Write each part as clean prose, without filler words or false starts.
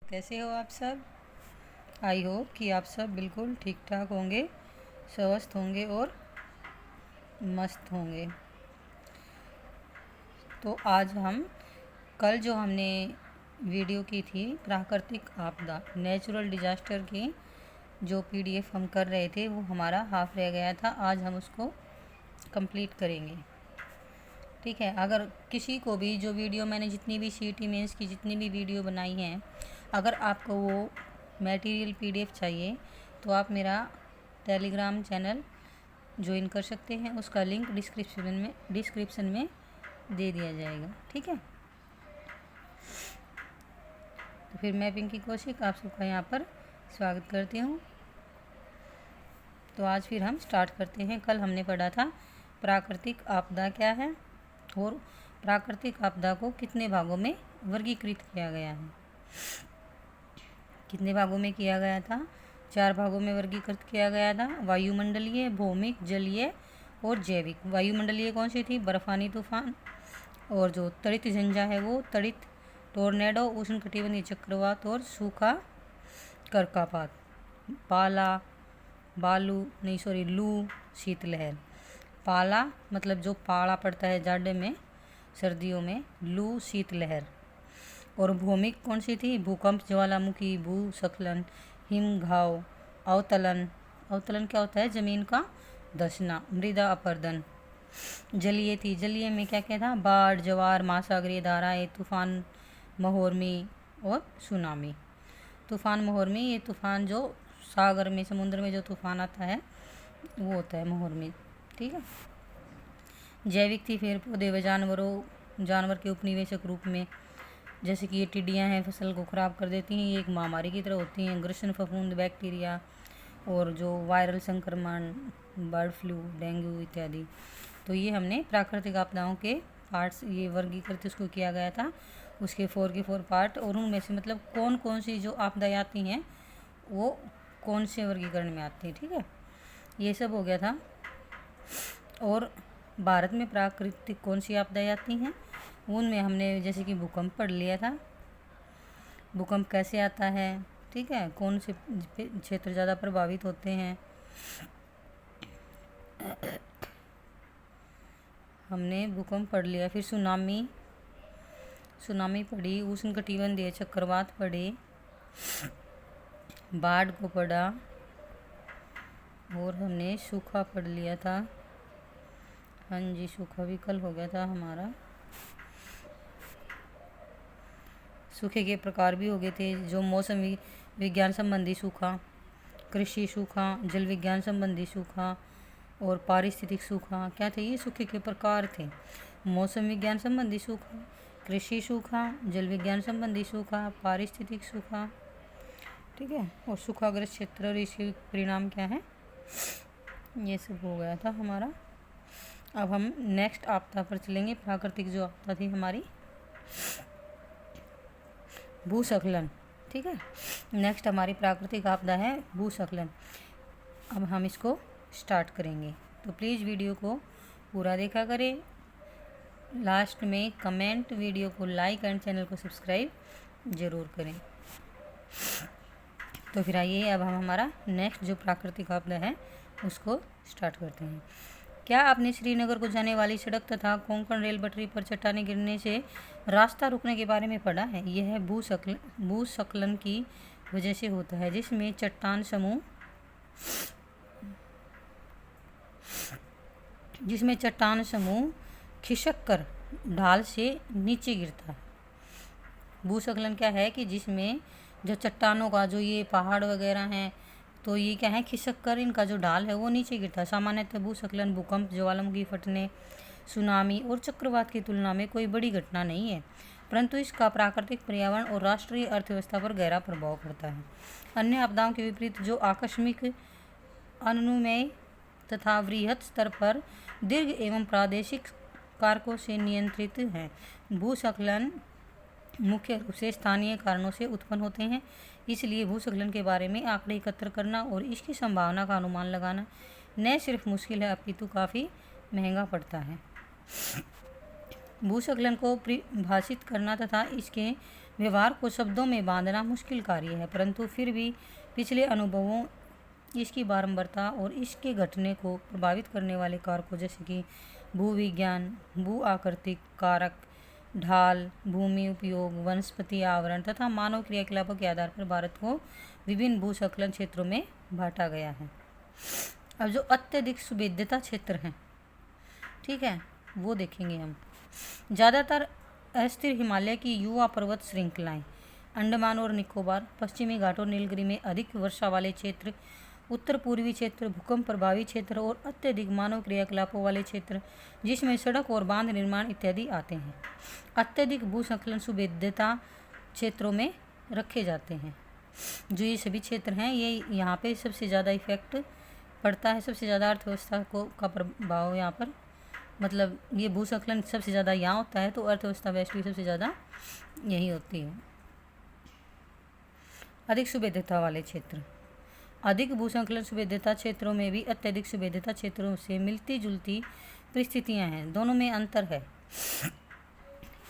कैसे हो आप सब। आई होप कि आप सब बिल्कुल ठीक ठाक होंगे, स्वस्थ होंगे और मस्त होंगे। तो आज हम कल जो हमने वीडियो की थी प्राकृतिक आपदा नेचुरल डिजास्टर की जो पीडीएफ हम कर रहे थे वो हमारा हाफ रह गया था। आज हम उसको कंप्लीट करेंगे। ठीक है। अगर किसी को भी जो वीडियो मैंने जितनी भी सीटी मेंस की जितनी भी वीडियो बनाई हैं, अगर आपको वो मटेरियल पीडीएफ चाहिए तो आप मेरा टेलीग्राम चैनल ज्वाइन कर सकते हैं। उसका लिंक डिस्क्रिप्शन में दे दिया जाएगा। ठीक है। तो फिर मैं पिंकी कौशिक आप सबका यहाँ पर स्वागत करती हूँ। तो आज फिर हम स्टार्ट करते हैं। कल हमने पढ़ा था प्राकृतिक आपदा क्या है और प्राकृतिक आपदा को कितने भागों में वर्गीकृत किया गया है। कितने भागों में किया गया था? 4 भागों में वर्गीकृत किया गया था। वायुमंडलीय, भौमिक, जलीय और जैविक। वायुमंडलीय कौन सी थी? बर्फानी तूफान। और जो तड़ित झंझा है वो तड़ित, टोर्नेडो, उष्णकटिबंधीय चक्रवात और सूखा कर्कापात। पाला, लू, शीतलहर। पाला मतलब जो पाला पड़ता है जाड़े में, सर्दियों में। लू, शीतलहर। और भौमिक कौन सी थी? भूकंप, ज्वालामुखी, भूस्खलन, हिमघाव, अवतलन। अवतलन क्या होता है? जमीन का धंसना, मृदा अपरदन। जलीय थी। जलीय में क्या क्या था? बाढ़, ज्वार, महासागरीय धाराएं, तूफान, महोर्मी और सुनामी। तूफान, महोर्मी, ये तूफान जो सागर में, समुद्र में जो तूफान आता है वो होता है महोर्मी। ठीक है। जैविक थी फिर पौधे व जानवर के उपनिवेशक रूप में, जैसे कि ये टिड्डियाँ हैं फसल को ख़राब कर देती हैं, ये एक महामारी की तरह होती हैं। ग्रसन, फफूंद, बैक्टीरिया और जो वायरल संक्रमण, बर्ड फ्लू, डेंगू इत्यादि। तो ये हमने प्राकृतिक आपदाओं के पार्ट्स ये वर्गीकृत उसको किया गया था, उसके 4 के 4 पार्ट। और उनमें से मतलब कौन कौन सी जो आपदाएँ आती हैं वो कौन से वर्गीकरण में आती है। ठीक है। ये सब हो गया था। और भारत में प्राकृतिक कौन सी आपदाएँ आती हैं उनमें हमने जैसे कि भूकंप पढ़ लिया था। भूकंप कैसे आता है, ठीक है, कौन से क्षेत्र ज़्यादा प्रभावित होते हैं, हमने भूकंप पढ़ लिया। फिर सुनामी पढ़ी, उष्णकटिबंधीय चक्रवात पढ़े, बाढ़ को पढ़ा और हमने सूखा पढ़ लिया था। हाँ जी, सूखा भी कल हो गया था हमारा। सूखे के प्रकार भी हो गए थे, जो मौसम विज्ञान संबंधी सूखा, कृषि सूखा, जल विज्ञान संबंधी सूखा और पारिस्थितिक सूखा। क्या थे ये? सूखे के प्रकार थे। मौसम विज्ञान संबंधी सूखा, कृषि सूखा, जल विज्ञान संबंधी सूखा, पारिस्थितिक सूखा। ठीक है। और सूखाग्रस्त क्षेत्र और इसके परिणाम क्या है, ये सब हो गया था हमारा। अब हम नेक्स्ट आपदा पर चलेंगे। प्राकृतिक जो आपदा थी हमारी भूस्खलन। ठीक है। नेक्स्ट हमारी प्राकृतिक आपदा है भूस्खलन। अब हम इसको स्टार्ट करेंगे, तो प्लीज़ वीडियो को पूरा देखा करें। लास्ट में कमेंट, वीडियो को लाइक एंड चैनल को सब्सक्राइब ज़रूर करें। तो फिर आइए अब हम हमारा नेक्स्ट जो प्राकृतिक आपदा है उसको स्टार्ट करते हैं। क्या आपने श्रीनगर को जाने वाली सड़क तथा कोंकण रेल पटरी पर चट्टानें गिरने से रास्ता रुकने के बारे में पढ़ा है? यह भूस्खलन की वजह से होता है, जिसमें चट्टान समूह खिसक कर ढाल से नीचे गिरता है। भूस्खलन क्या है कि जिसमें जो चट्टानों का जो ये पहाड़ वगैरह हैं तो ये क्या है, खिसक कर इनका जो ढाल है वो नीचे गिरता है। सामान्यतः भूस्खलन भूकंप, ज्वालामुखी फटने, सुनामी और चक्रवात की तुलना में कोई बड़ी घटना नहीं है, परंतु इसका प्राकृतिक पर्यावरण और राष्ट्रीय अर्थव्यवस्था पर गहरा प्रभाव पड़ता है। अन्य आपदाओं के विपरीत जो आकस्मिक, अनुमेय तथा वृहत स्तर पर दीर्घ एवं प्रादेशिक कारकों से नियंत्रित हैं, भूस्खलन मुख्य रूप से स्थानीय कारणों से उत्पन्न होते हैं। इसलिए भूस्खलन के बारे में आंकड़े एकत्र करना और इसकी संभावना का अनुमान लगाना न सिर्फ मुश्किल है अपितु काफ़ी महंगा पड़ता है। भूस्खलन को परिभाषित करना तथा इसके व्यवहार को शब्दों में बांधना मुश्किल कार्य है, परंतु फिर भी पिछले अनुभवों, इसकी बारंबारता और इसके घटने को प्रभावित करने वाले कारकों जैसे कि भूविज्ञान, भू आकृतिक कारक, ढाल, भूमि उपयोग, वनस्पति आवरण तथा मानव क्रियाकलापों के आधार पर भारत को विभिन्न भूस्खलन क्षेत्रों में बांटा गया है। अब जो अत्यधिक सुभेद्यता क्षेत्र हैं, ठीक है, वो देखेंगे हम। ज़्यादातर अस्थिर हिमालय की युवा पर्वत श्रृंखलाएं, अंडमान और निकोबार, पश्चिमी घाट और नीलगिरी में अधिक वर्षा वाले क्षेत्र, उत्तर पूर्वी क्षेत्र, भूकंप प्रभावी क्षेत्र और अत्यधिक मानव क्रियाकलापों वाले क्षेत्र जिसमें सड़क और बांध निर्माण इत्यादि आते हैं, अत्यधिक भूस्खलन सुभेद्यता क्षेत्रों में रखे जाते हैं। जो ये सभी क्षेत्र हैं, ये यहाँ पे सबसे ज़्यादा इफेक्ट पड़ता है, सबसे ज़्यादा अर्थव्यवस्था का प्रभाव यहाँ पर, मतलब ये भूस्खलन सबसे ज़्यादा यहाँ होता है, तो अर्थव्यवस्था वैश्विक सबसे ज़्यादा यही होती है। अधिक सुभेद्यता वाले क्षेत्र, अधिक भूस्खलन सुभेद्यता क्षेत्रों में भी अत्यधिक सुभेद्यता क्षेत्रों से मिलती जुलती परिस्थितियां हैं, दोनों में अंतर है।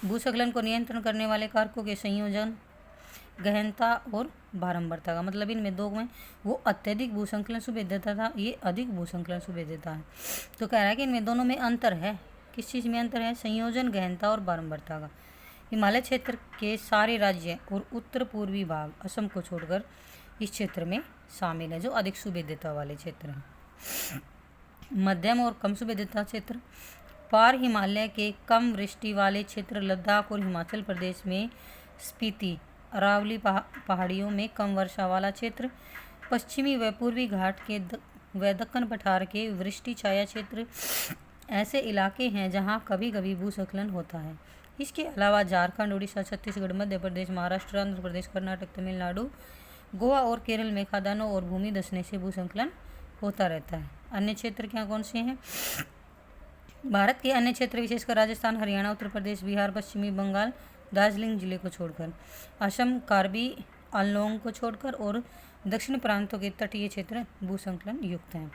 भूस्खलन को नियंत्रण करने वाले कारकों के संयोजन, गहनता और बारंबारता का, मतलब इनमें दो में वो अत्यधिक भूस्खलन सुभेद्यता था, ये अधिक भूस्खलन सुभेद्यता है। तो कह रहा है कि इनमें दोनों में अंतर है। किस चीज़ में अंतर है? संयोजन, गहनता और बारंबारता का। हिमालय क्षेत्र के सारे राज्य और उत्तर पूर्वी भाग असम को छोड़कर इस क्षेत्र में शामिल है, जो अधिक सुभेद्यता वाले क्षेत्र हैं। मध्यम और कम सुभेद्यता क्षेत्र, पार हिमालय के कम वृष्टि वाले क्षेत्र, लद्दाख और हिमाचल प्रदेश में स्पीति, अरावली पहाड़ियों में कम वर्षा वाला क्षेत्र, पश्चिमी व पूर्वी घाट के व दक्कन पठार के वृष्टि छाया क्षेत्र ऐसे इलाके हैं जहां कभी कभी भूस्खलन होता है। इसके अलावा झारखंड, उड़ीसा, छत्तीसगढ़, मध्य प्रदेश, महाराष्ट्र, आंध्र प्रदेश, कर्नाटक, तमिलनाडु, गोवा और केरल में खदानों और भूमि धंसने से भूस्खलन होता रहता है। अन्य क्षेत्र क्या कौन से हैं? भारत के अन्य क्षेत्र विशेषकर राजस्थान, हरियाणा, उत्तर प्रदेश, बिहार, पश्चिमी बंगाल, दार्जिलिंग जिले को छोड़कर, असम, कार्बी आंगलोंग को छोड़कर और दक्षिण प्रांतों के तटीय क्षेत्र भूस्खलन युक्त हैं।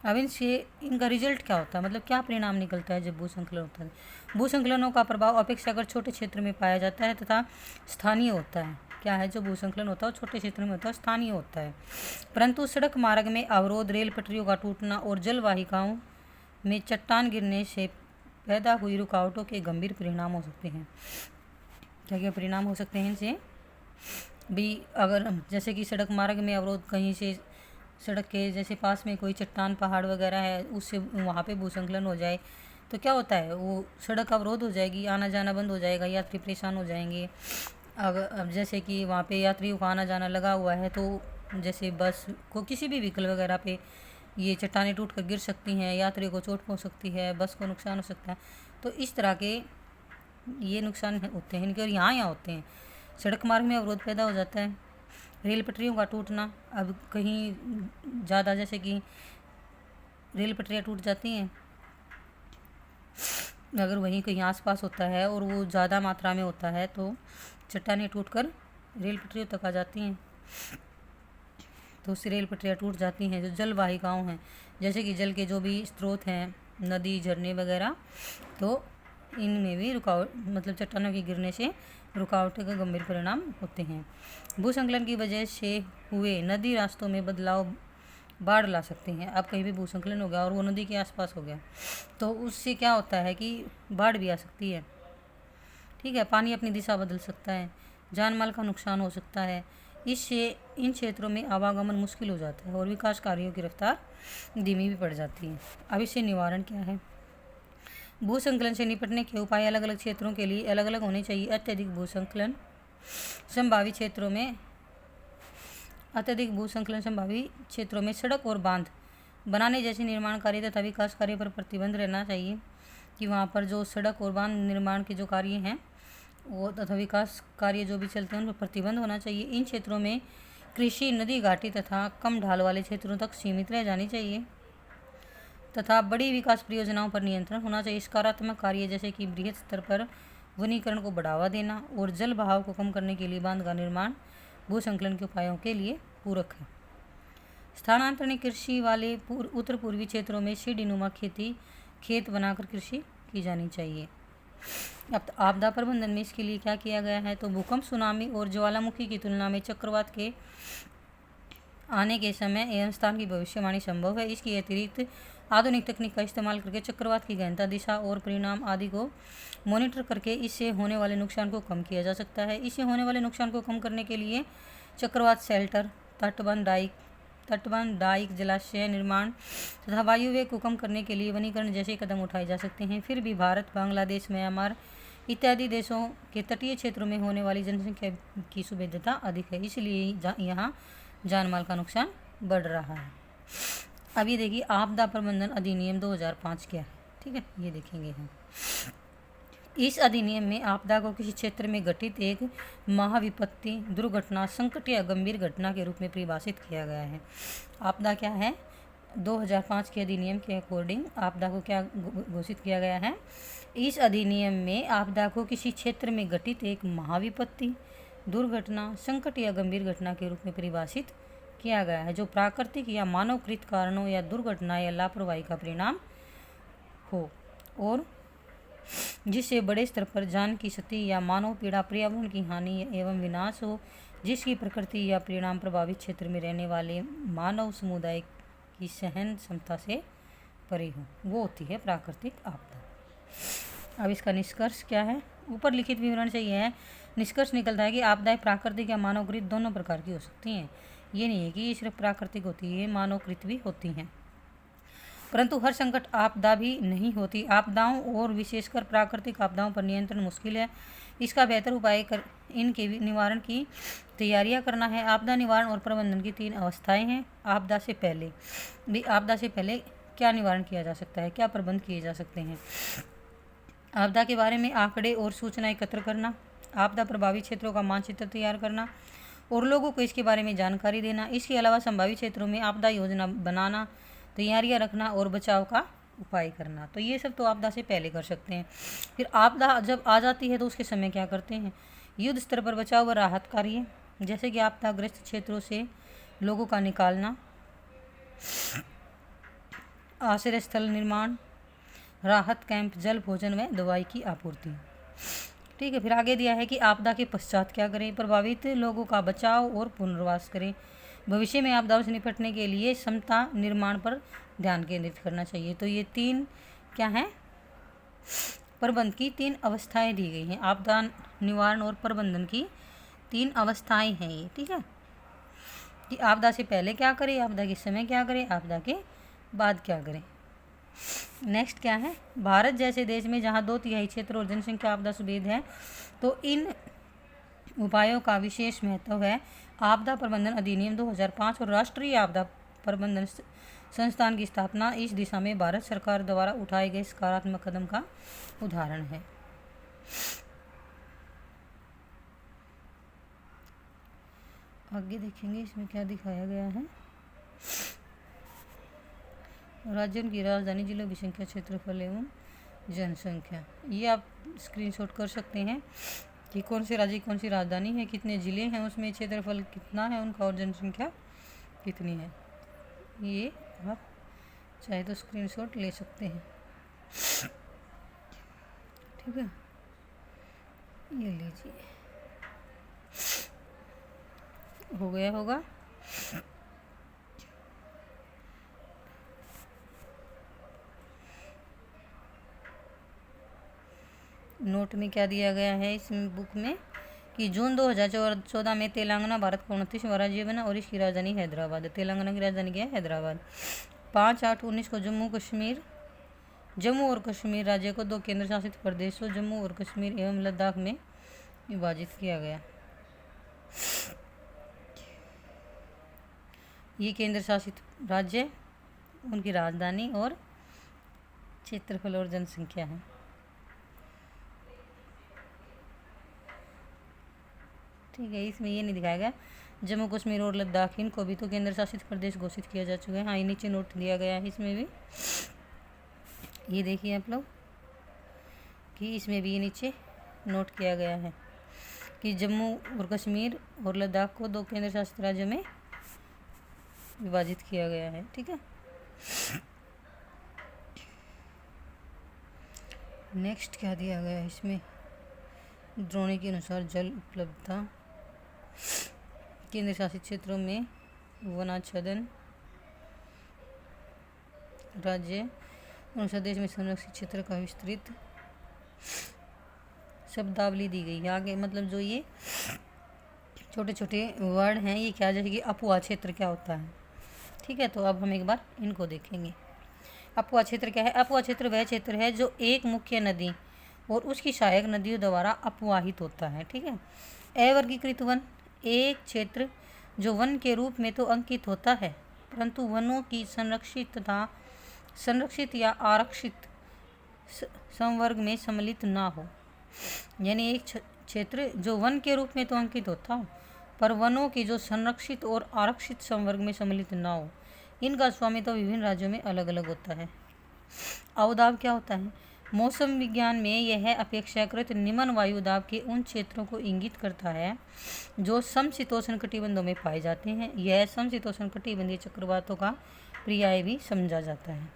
अब इनका रिजल्ट क्या होता है, मतलब क्या परिणाम निकलता है जब भूस्खलन होता है? भूस्खलनों का प्रभाव अपेक्षाकृत छोटे क्षेत्र में पाया जाता है तथा स्थानीय होता है। क्या है? जो भूस्खलन होता है वो छोटे क्षेत्र में होता है, स्थानीय होता है। परंतु सड़क मार्ग में अवरोध, रेल पटरियों का टूटना और जलवाहिकाओं में चट्टान गिरने से पैदा हुई रुकावटों के गंभीर परिणाम हो सकते हैं। क्या क्या परिणाम हो सकते हैं इनसे भी? अगर जैसे कि सड़क मार्ग में अवरोध, कहीं से सड़क के जैसे पास में कोई चट्टान, पहाड़ वगैरह है, उससे वहाँ पे भूस्खलन हो जाए तो क्या होता है, वो सड़क अवरोध हो जाएगी, आना जाना बंद हो जाएगा, यात्री परेशान हो जाएंगे। अब जैसे कि वहाँ पे यात्रियों का आना जाना लगा हुआ है, तो जैसे बस को किसी भी व्हीकल वगैरह पे ये चट्टानें टूट कर गिर सकती हैं, यात्रियों को चोट पहुँच सकती है, बस को नुकसान हो सकता है। तो इस तरह के ये नुकसान होते हैं इनके, और यहाँ होते हैं। सड़क मार्ग में अवरोध पैदा हो जाता है, रेल पटरियों का टूटना, अब कहीं ज़्यादा जैसे कि रेल पटरियाँ टूट जाती हैं, अगर वहीं कहीं आसपास होता है और वो ज़्यादा मात्रा में होता है तो चट्टानें टूटकर रेल पटरियों तक आ जाती हैं, तो उससे रेल पटरियाँ टूट जाती हैं। जो जल वाहिकाओं हैं, जैसे कि जल के जो भी स्रोत हैं, नदी, झरने वगैरह, तो इनमें भी रुकावट, मतलब चट्टानों के गिरने से रुकावटों के गंभीर परिणाम होते हैं। भूस्खलन की वजह से हुए नदी रास्तों में बदलाव बाढ़ ला सकते हैं। अब कहीं भी भूस्खलन हो गया और वो नदी के आसपास हो गया तो उससे क्या होता है कि बाढ़ भी आ सकती है, ठीक है, पानी अपनी दिशा बदल सकता है, जान माल का नुकसान हो सकता है। इससे इन क्षेत्रों में आवागमन मुश्किल हो जाता है और विकास कार्यों की रफ्तार धीमी भी पड़ जाती है। अब इससे निवारण क्या है? भूस्खलन से निपटने के उपाय अलग अलग क्षेत्रों के लिए अलग अलग होने चाहिए। अत्यधिक भूस्खलन संभावित क्षेत्रों में सड़क और बांध बनाने जैसे निर्माण कार्य तथा विकास कार्य पर प्रतिबंध रहना चाहिए, कि वहाँ पर जो सड़क और बांध निर्माण के जो कार्य हैं वो तथा विकास कार्य जो भी चलते हैं उन पर प्रतिबंध होना चाहिए। इन क्षेत्रों में कृषि, नदी घाटी तथा कम ढाल वाले क्षेत्रों तक सीमित रह जानी चाहिए तथा बड़ी विकास परियोजनाओं पर नियंत्रण होना चाहिए। सकारात्मक कार्य जैसे कि बृहद स्तर पर वनीकरण को बढ़ावा देना और जल बहाव को कम करने के लिए बांध का निर्माण भूस्खलन के उपायों के लिए पूरक है। स्थानांतरण कृषि वाले उत्तर पूर्वी क्षेत्रों में सीढ़ीनुमा खेत बनाकर कृषि की जानी चाहिए। अब आपदा प्रबंधन में इसके लिए क्या किया गया है, तो भूकंप, सुनामी और ज्वालामुखी की तुलना में चक्रवात के आने के समय एवं स्थान की भविष्यवाणी संभव है। इसके अतिरिक्त आधुनिक तकनीक का इस्तेमाल करके चक्रवात की गहनता, दिशा और परिणाम आदि को मॉनिटर करके इससे होने वाले नुकसान को कम किया जा सकता है। इससे होने वाले नुकसान को कम करने के लिए चक्रवात शेल्टर, तटबंध, डाइक, जलाशय निर्माण तथा वायु वेग को कम करने के लिए वनीकरण जैसे कदम उठाए जा सकते हैं। फिर भी भारत, बांग्लादेश, म्यांमार इत्यादि देशों के तटीय क्षेत्रों में होने वाली जनसंख्या की सुविधता अधिक है, इसलिए यहाँ जान माल का नुकसान बढ़ रहा है। अब ये देखिए आपदा प्रबंधन अधिनियम 2005 क्या है, ठीक है, ये देखेंगे हम। इस अधिनियम में आपदा को किसी क्षेत्र में घटित एक महाविपत्ति, दुर्घटना, संकट या गंभीर घटना के रूप में परिभाषित किया गया है। आपदा क्या है, 2005 के अधिनियम के अकॉर्डिंग आपदा को क्या घोषित किया गया है। इस अधिनियम में आपदा को किसी क्षेत्र में घटित एक महाविपत्ति, दुर्घटना, संकट या गंभीर घटना के रूप में परिभाषित किया गया है जो प्राकृतिक या मानवकृत कारणों या दुर्घटना या लापरवाही का परिणाम हो और जिससे बड़े स्तर पर जान की क्षति या मानव पीड़ा, पर्यावरण की हानि एवं विनाश हो, जिसकी प्रकृति या परिणाम प्रभावित क्षेत्र में रहने वाले मानव समुदाय की सहन क्षमता से परे हो, वो होती है प्राकृतिक आपदा। अब इसका निष्कर्ष क्या है, ऊपर लिखित विवरण से यह निष्कर्ष निकलता है कि आपदाएं प्राकृतिक या मानवकृत दोनों प्रकार की हो सकती हैं। ये नहीं है कि ये सिर्फ प्राकृतिक होती है, मानवकृत भी होती हैं। परंतु हर संकट आपदा भी नहीं होती। आपदाओं और विशेषकर प्राकृतिक आपदाओं पर नियंत्रण मुश्किल है। इसका बेहतर उपाय इनके निवारण की तैयारियां करना है। आपदा निवारण और प्रबंधन की 3 अवस्थाएं हैं। आपदा से पहले क्या निवारण किया जा सकता है, क्या प्रबंध किए जा सकते हैं। आपदा के बारे में आंकड़े और सूचना एकत्र करना, आपदा प्रभावित क्षेत्रों का मानचित्र तैयार करना और लोगों को इसके बारे में जानकारी देना। इसके अलावा संभावित क्षेत्रों में आपदा योजना बनाना, तैयारियां रखना और बचाव का उपाय करना। तो ये सब तो आपदा से पहले कर सकते हैं। फिर आपदा जब आ जाती है तो उसके समय क्या करते हैं, युद्ध स्तर पर बचाव व राहत कार्य, जैसे कि आपदाग्रस्त क्षेत्रों से लोगों का निकालना, आश्रय स्थल निर्माण, राहत कैंप, जल, भोजन व दवाई की आपूर्ति। ठीक है, फिर आगे दिया है कि आपदा के पश्चात क्या करें, प्रभावित लोगों का बचाव और पुनर्वास करें। भविष्य में आपदाओं से निपटने के लिए क्षमता निर्माण पर ध्यान केंद्रित करना चाहिए। तो ये 3 क्या हैं, प्रबंध की 3 अवस्थाएं दी गई हैं। आपदा निवारण और प्रबंधन की 3 अवस्थाएं हैं ये, ठीक है, कि आपदा से पहले क्या करें, आपदा के समय क्या करें, आपदा के बाद क्या करें। नेक्स्ट क्या है, भारत जैसे देश में जहाँ 2/3 क्षेत्र और जनसंख्या आपदा से भेद है, तो इन उपायों का विशेष महत्व है। आपदा प्रबंधन अधिनियम 2005 और राष्ट्रीय आपदा प्रबंधन संस्थान की स्थापना इस दिशा में भारत सरकार द्वारा उठाए गए सकारात्मक कदम का उदाहरण है। आगे देखेंगे इसमें क्या दिखाया गया है। राज्यों की राजधानी, जिलों की संख्या, क्षेत्रफल एवं जनसंख्या। ये आप स्क्रीनशॉट कर सकते हैं कि कौन से राज्य, कौन सी राजधानी है, कितने ज़िले हैं उसमें, क्षेत्रफल कितना है उनका और जनसंख्या कितनी है। ये आप चाहे तो स्क्रीनशॉट ले सकते हैं, ठीक है, ये लीजिए, हो गया होगा। नोट में क्या दिया गया है इस बुक में कि जून 2014 में तेलंगाना भारत का 29वां राज्य बना और इसकी राजधानी हैदराबाद है। तेलंगाना की राजधानी क्या है, हैदराबाद। 5/8/19 को जम्मू और कश्मीर राज्य को 2 केंद्र शासित प्रदेशों जम्मू और कश्मीर एवं लद्दाख में विभाजित किया गया। ये केंद्र शासित राज्य, उनकी राजधानी और क्षेत्रफल और जनसंख्या है। ठीक है, इसमें ये नहीं दिखाया गया जम्मू कश्मीर और लद्दाख, इनको भी तो केंद्र शासित प्रदेश घोषित किया जा चुका है। हाँ, ये नीचे नोट दिया गया है इसमें भी, ये देखिए आप लोग कि इसमें भी ये नीचे नोट किया गया है कि जम्मू और कश्मीर और लद्दाख को 2 केंद्र शासित राज्यों में विभाजित किया गया है। ठीक है, नेक्स्ट क्या दिया गया है इसमें, ड्रोनी के अनुसार जल उपलब्धता, केंद्र शासित क्षेत्रों में वनाच्छादन, राज्य अनुसार देश में संरक्षित क्षेत्र का विस्तृत, शब्दावली दी गई है। आगे मतलब जो ये छोटे छोटे वर्ड हैं ये क्या, जैसे कि अपुआ क्षेत्र क्या होता है। ठीक है, तो अब हम एक बार इनको देखेंगे। अपुआ क्षेत्र क्या है? अपुआ क्षेत्र वह क्षेत्र है जो एक मुख्य नदी और उसकी सहायक नदियों द्वारा अपवाहित होता है। ठीक है। अवर्गीकृत वन, एक क्षेत्र जो वन के रूप में तो अंकित होता है परंतु वनों की संरक्षित या आरक्षित संवर्ग में सम्मिलित ना हो। यानी एक क्षेत्र जो वन के रूप में तो अंकित होता हो पर वनों की जो संरक्षित और आरक्षित संवर्ग में सम्मिलित ना हो। इनका स्वामित्व विभिन्न राज्यों में अलग अलग होता है। अवदाब क्या होता है? मौसम विज्ञान में यह अपेक्षाकृत निम्न वायु दाब के उन क्षेत्रों को इंगित करता है जो समशीतोष्ण कटिबंधों में पाए जाते हैं। यह समशीतोष्ण कटिबंधीय चक्रवातों का पर्याय भी समझा जाता है।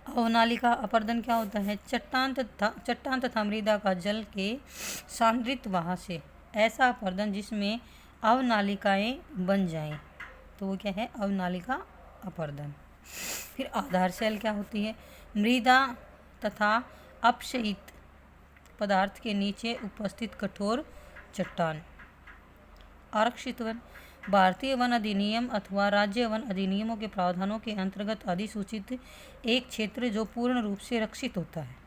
अवनालिका अपर्दन क्या होता है? चट्टान तथा मृदा का जल के सांद्रित वहां से ऐसा अपर्दन जिसमें अवनालिकाएं बन जाएं, तो वो क्या है? अवनालिका अपर्दन। फिर आधार शैल क्या होती है? मृदा तथा अपक्षयित पदार्थ के नीचे उपस्थित कठोर चट्टान। आरक्षित वन, भारतीय वन अधिनियम अथवा राज्य वन अधिनियमों के प्रावधानों के अंतर्गत अधिसूचित एक क्षेत्र जो पूर्ण रूप से रक्षित होता है।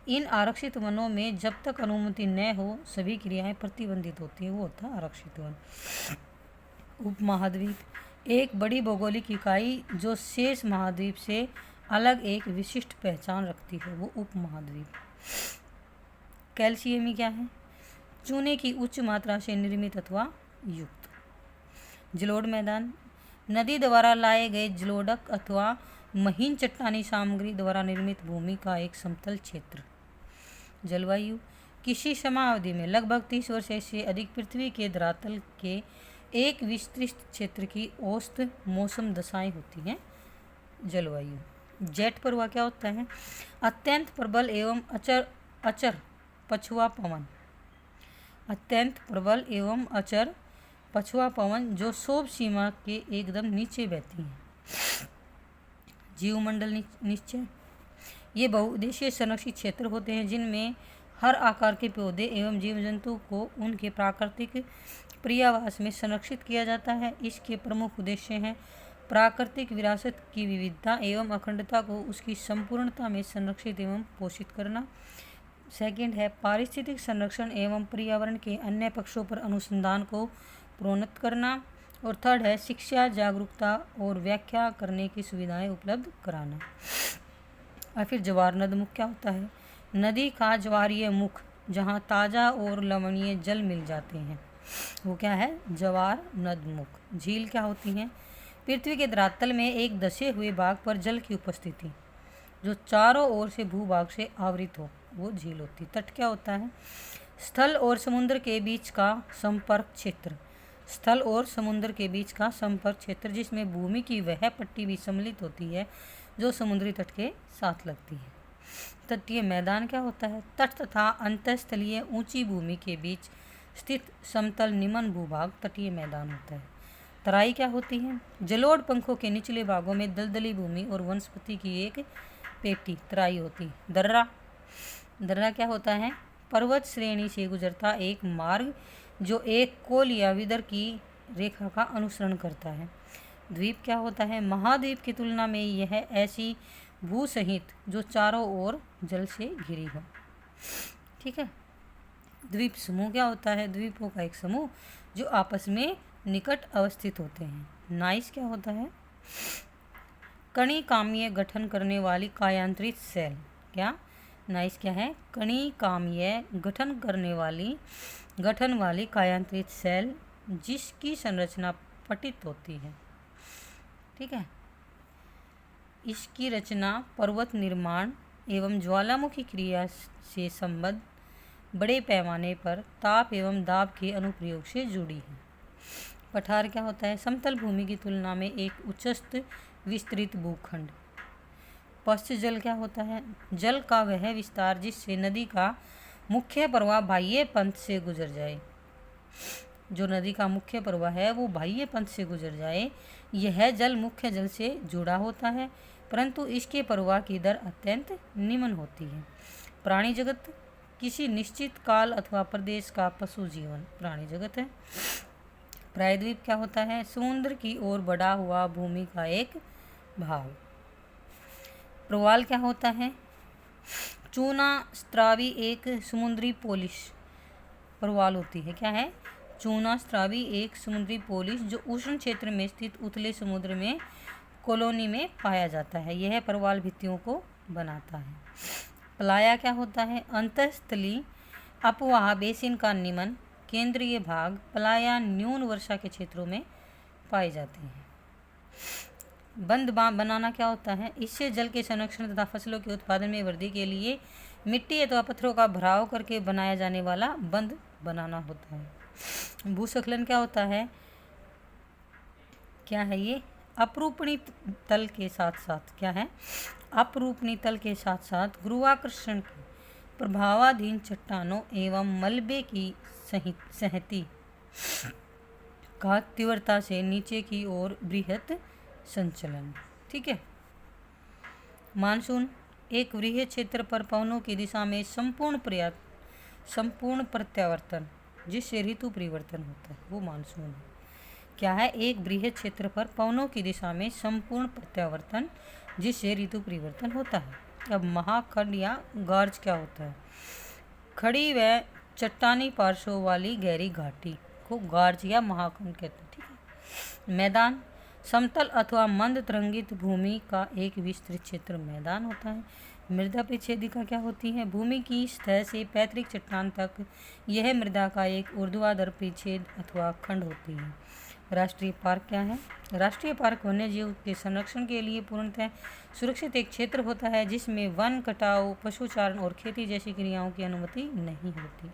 इन आरक्षित वनों में जब तक अनुमति न हो सभी क्रियाएं प्रतिबंधित होती हैं, वो होता है आरक्षित वन। उपमहाद्वीप, एक बड़ी भौगोलिक इकाई जो शेष महाद्वीप से अलग एक विशिष्ट पहचान रखती है, वो उपमहाद्वीप। कैल्शियमी क्या है? चूने की उच्च मात्रा से निर्मित अथवा युक्त। जलोढ़ मैदान, नदी द्वारा लाए गए जलोढ़क अथवा महीन चट्टानी सामग्री द्वारा निर्मित भूमि का एक समतल क्षेत्र। जलवायु, किसी समावधि में लगभग 30 वर्ष से अधिक पृथ्वी के धरातल के एक विस्तृत क्षेत्र की औसत मौसम दशाएं होती हैं, जलवायु। जेट प्रवाह क्या होता है? अत्यंत प्रबल एवं अचर पछुआ पवन। अत्यंत प्रबल एवं अचर पछुआ पवन जो क्षोभ सीमा के एकदम नीचे बहती हैं। जीवमंडल निश्चय, ये बहुउद्देशीय संरक्षित क्षेत्र होते हैं जिनमें हर आकार के पौधे एवं जीव जंतु को उनके प्राकृतिक पर्यावास में संरक्षित किया जाता है। इसके प्रमुख उद्देश्य हैं प्राकृतिक विरासत की विविधता एवं अखंडता को उसकी संपूर्णता में संरक्षित एवं पोषित करना। सेकंड है पारिस्थितिक संरक्षण एवं पर्यावरण के अन्य पक्षों पर अनुसंधान को प्रोन्नत करना। और थर्ड है शिक्षा, जागरूकता और व्याख्या करने की सुविधाएं उपलब्ध कराना। और फिर ज्वार नद मुख क्या होता है? नदी का ज्वारीय मुख जहाँ ताज़ा और लवणीय जल मिल जाते हैं, वो क्या है? ज्वार नद मुख। झील क्या होती हैं? पृथ्वी के धरातल में एक धसे हुए भाग पर जल की उपस्थिति जो चारों ओर से भूभाग से आवृत हो, वो झील होती। तट क्या होता है? स्थल और समुद्र के बीच का संपर्क क्षेत्र। स्थल और समुद्र के बीच का संपर्क क्षेत्र जिसमें भूमि की वह पट्टी भी सम्मिलित होती है जो समुद्री तट के साथ लगती है। तटीय मैदान क्या होता है? तट तथा अंतःस्थलीय ऊंची भूमि के बीच स्थित समतल निम्न भूभाग तटीय मैदान होता है। तराई क्या होती है? जलोढ़ पंखों के निचले भागों में दलदली भूमि और वनस्पति की एक पेटी तराई होती है। दर्रा क्या होता है? पर्वत श्रेणी से गुजरता एक मार्ग जो एक कोल या विदर की रेखा का अनुसरण करता है। द्वीप क्या होता है? महाद्वीप की तुलना में यह ऐसी भू सहित जो चारों ओर जल से घिरी हो। ठीक है। द्वीप समूह क्या होता है? द्वीपों का एक समूह जो आपस में निकट अवस्थित होते हैं। नाइस क्या होता है? कणिकामयी गठन करने वाली कायांतरित सेल। क्या? नाइस क्या है? कणिकामयी गठन वाली कायांतरित सेल जिसकी संरचना पटित होती है। ठीक है। इसकी रचना पर्वत निर्माण एवं ज्वालामुखी क्रिया से संबद्ध बड़े पैमाने पर ताप एवं दाब के अनुप्रयोग से जुड़ी है। पठार क्या होता है? समतल भूमि की तुलना में एक उच्चस्थ विस्तृत भूखंड। पश्च जल क्या होता है? जल का वह विस्तार जिससे नदी का मुख्य प्रवाह बाह्य पंथ से गुजर जाए। जो नदी का मुख्य प्रवाह है वो बाह्य पंथ से गुजर जाए, यह जल मुख्य जल से जुड़ा होता है, परंतु इसके प्रवाह की दर अत्यंत निम्न होती है। प्राणी जगत किसी निश्चित काल अथवा प्रदेश का पशु जीवन प्राणी जगत है। प्रायद्वीप क्या होता है? समुद्र की ओर बढ़ा हुआ भूमि का एक भाग। प्रवाल क्या होता है? चूना स्त्रावी एक समुद्री पोलिश प्रवाल होती है। क्या है? चूना स्त्रावी एक समुद्री पोलिश जो उष्ण क्षेत्र में स्थित उथले समुद्र में कॉलोनी में पाया जाता है। यह प्रवाल भित्तियों को बनाता है। प्लाया क्या होता है? अंतःस्थलीय अपवाह बेसिन का निम्न केंद्रीय भाग। प्लाया न्यून वर्षा के क्षेत्रों में पाए जाते हैं। बंद बनाना क्या होता है? इससे जल के संरक्षण तथा फसलों के उत्पादन में वृद्धि के लिए मिट्टी अथवा पत्थरों का भराव करके बनाया जाने वाला बंद बनाना होता है। भूस्खलन क्या होता है? क्या है ये? अपरूपणी तल के साथ साथ क्या है? अपरूपणी तल के साथ साथ गुरुत्वाकर्षण के प्रभावाधीन चट्टानों एवं मलबे की सहती का तीव्रता से नीचे की ओर बृहत संचलन। ठीक है। मानसून एक वृहद क्षेत्र पर पवनों की दिशा में संपूर्ण प्रत्यावर्तन जिससे ऋतु परिवर्तन होता है, वो मानसून है। क्या है? एक बृहद क्षेत्र पर पवनों की दिशा में संपूर्ण प्रत्यावर्तन जिससे ऋतु परिवर्तन होता है। अब महाखंड या गार्ज क्या होता है? खड़ी व चट्टानी पार्श्वों वाली गहरी घाटी को गार्ज या महाखंड कहते हैं। ठीक है। मैदान समतल अथवा मंद तरंगित भूमि का एक विस्तृत क्षेत्र मैदान होता है। मृदा परिच्छेदिका क्या होती है? भूमि की सतह से पैतृक चट्टान तक यह मृदा का एक ऊर्ध्वाधर परिच्छेद अथवा खंड होती है। राष्ट्रीय पार्क क्या है? राष्ट्रीय पार्क वन्यजीव के संरक्षण के लिए पूर्णतः सुरक्षित एक क्षेत्र होता है जिसमें वन कटाव, पशुचारण और खेती जैसी क्रियाओं की अनुमति नहीं होती।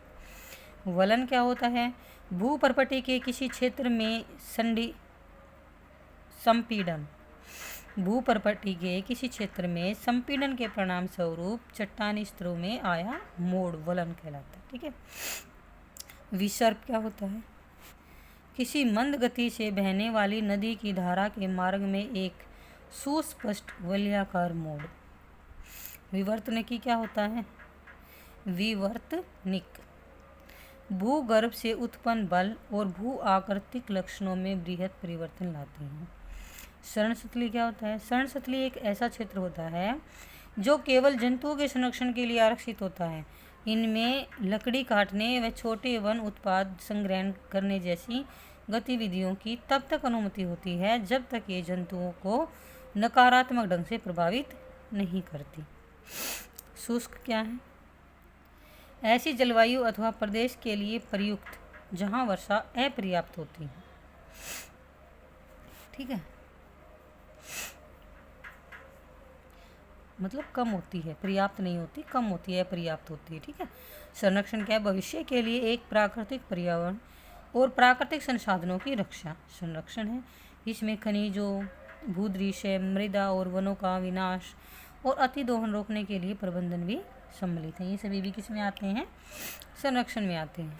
वलन क्या होता है? भूपर्पटी के किसी क्षेत्र में संपीड़न। भूपर्पटी के किसी क्षेत्र में संपीड़न के परिणाम स्वरूप चट्टानी स्तरों में आया मोड़ वलन कहलाता है। ठीक है। विसर्प क्या होता है? किसी मंद गति से बहने वाली नदी की धारा के मार्ग में एक सुस्पष्ट वलयाकार मोड़। विवर्तनिकी क्या होता है? विवर्तनिक भूगर्भ से उत्पन्न बल और भू आकृतिक लक्षणों में बृहद परिवर्तन लाते हैं। शरणस्थली क्या होता है? शरणस्थली एक ऐसा क्षेत्र होता है जो केवल जंतुओं के संरक्षण के लिए आरक्षित होता है। इनमें लकड़ी काटने व छोटे वन उत्पाद संग्रहण करने जैसी गतिविधियों की तब तक अनुमति होती है जब तक ये जंतुओं को नकारात्मक ढंग से प्रभावित नहीं करती। शुष्क क्या है? ऐसी जलवायु अथवा प्रदेश के लिए प्रयुक्त जहां वर्षा अपर्याप्त होती है। ठीक है। मतलब कम होती है, पर्याप्त नहीं होती, कम होती है, पर्याप्त होती है। ठीक है। संरक्षण क्या है? भविष्य के लिए एक प्राकृतिक पर्यावरण और प्राकृतिक संसाधनों की रक्षा संरक्षण है। इसमें खनिजों, भूदृश्य, मृदा और वनों का विनाश और अतिदोहन रोकने के लिए प्रबंधन भी सम्मिलित है। ये सभी भी किस में आते हैं? संरक्षण में आते हैं।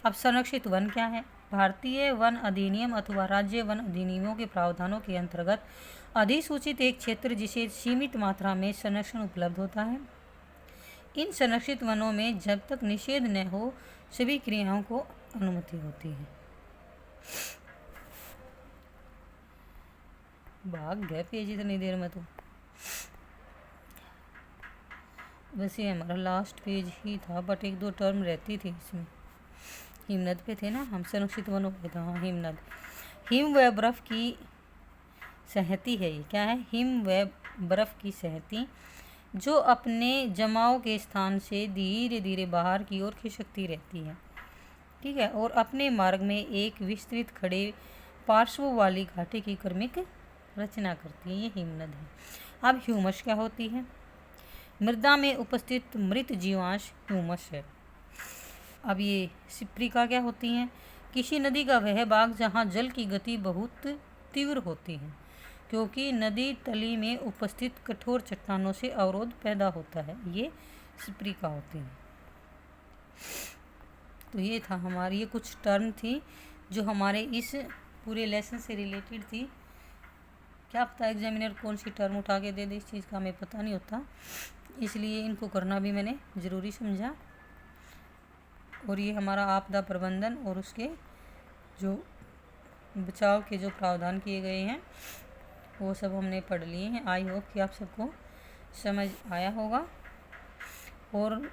अब संरक्षित वन क्या है? भारतीय वन अधिनियम अथवा राज्य वन अधिनियमों के प्रावधानों के अंतर्गत अधिसूचित एक क्षेत्र जिसे सीमित मात्रा में संरक्षण उपलब्ध होता है। इन संरक्षित वनों में जब तक निषेध न हो सभी क्रियाओं को अनुमति होती है। भाग गए पेज इतनी देर में तो। वैसे हमारा लास्ट पेज ही था, बट एक दो टर्म रहती थी इसमें। हिमनद पे थे ना हम, संरक्षित वनों पे था। हाँ, हिमनद हिम व बर्फ की सहती है। ये क्या है? हिम व बर्फ की सहती जो अपने जमाव के स्थान से धीरे धीरे बाहर की ओर खिसकती रहती है। ठीक है। और अपने मार्ग में एक विस्तृत खड़े पार्श्व वाली घाटी की क्रमिक रचना करती है। ये हिमनद है। अब ह्यूमस क्या होती है? मृदा में उपस्थित मृत जीवांश ह्यूमस है। अब ये सिप्रिका क्या होती हैं? किसी नदी का वह भाग जहाँ जल की गति बहुत तीव्र होती है। क्योंकि नदी तली में उपस्थित कठोर चट्टानों से अवरोध पैदा होता है। ये स्प्रिका होती है। तो ये था हमारी, ये कुछ टर्म थी जो हमारे इस पूरे लेसन से रिलेटेड थी। क्या पता एग्जामिनर कौन सी टर्म उठा के दे दे, इस चीज़ का हमें पता नहीं होता, इसलिए इनको करना भी मैंने ज़रूरी समझा। और ये हमारा आपदा प्रबंधन और उसके जो बचाव के जो प्रावधान किए गए हैं वो सब हमने पढ़ लिए हैं। आई होप कि आप सबको समझ आया होगा। और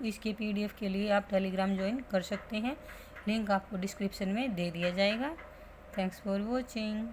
इसके PDF के लिए आप टेलीग्राम ज्वाइन कर सकते हैं, लिंक आपको डिस्क्रिप्शन में दे दिया जाएगा। Thanks for watching.